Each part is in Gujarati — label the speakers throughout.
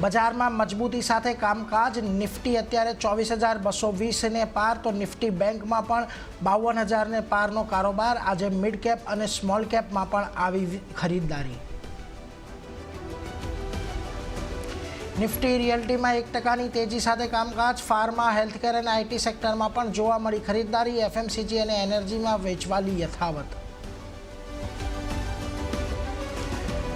Speaker 1: બજારમાં મજબૂતી સાથે કામકાજ, નિફ્ટી અત્યારે 24,220 ને પાર, તો નિફ્ટી બેંકમાં પણ 52,000 ને પારનો કારોબાર। આજે મિડ કેપ અને સ્મોલ કેપમાં પણ આવી ખરીદદારી। નિફ્ટી રિયલ્ટીમાં 1% તેજી સાથે કામકાજ, ફાર્મા, હેલ્થકેર અને આઈટી સેક્ટરમાં પણ જોવા મળી ખરીદદારી। એફએમસીજી અને એનર્જીમાં વેચવાલી યથાવત।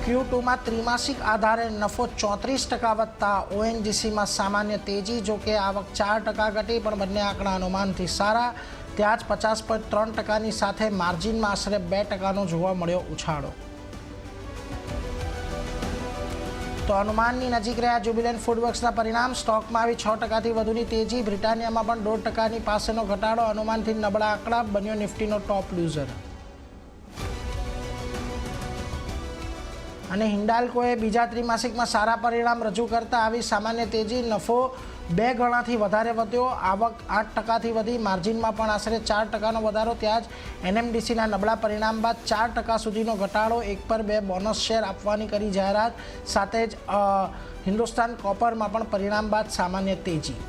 Speaker 1: Q2માં ત્રિમાસિક આધારે નફો 34% વધતા ઓએનજીસીમાં સામાન્ય તેજી, જોકે આવક 4% ઘટી, પણ બંને આંકડા અનુમાનથી સારા। ત્યાં જ 50.3%ની સાથે માર્જિનમાં આશરે 2%નો જોવા મળ્યો ઉછાળો। તો અનુમાનની નજીક રહ્યા જ્યુબિલન્ટ ફૂડવર્ક્સના પરિણામ, સ્ટોકમાં આવી 6%થી વધુની તેજી। બ્રિટાનિયામાં પણ 1.5%ની પાસેનો ઘટાડો, અનુમાનથી નબળા આંકડા, બન્યો નિફ્ટીનો ટોપ લૂઝર। અને હિન્ડાલ્કોએ બીજા ત્રિમાસિકમાં સારા પરિણામ રજૂ કરતા આવી સામાન્ય તેજી, નફો 2 ગણાથી વધારે વધ્યો, આવક 8%થી વધી, માર્જિનમાં પણ આશરે 4%નો વધારો। ત્યાં જ એનએમડીસીના નબળા પરિણામ બાદ 4% સુધીનો ઘટાડો, 1/2 બોનસ શેર આપવાની કરી જાહેરાત, સાથે જ હિન્દુસ્તાન કોપરમાં પણ પરિણામ બાદ સામાન્ય તેજી।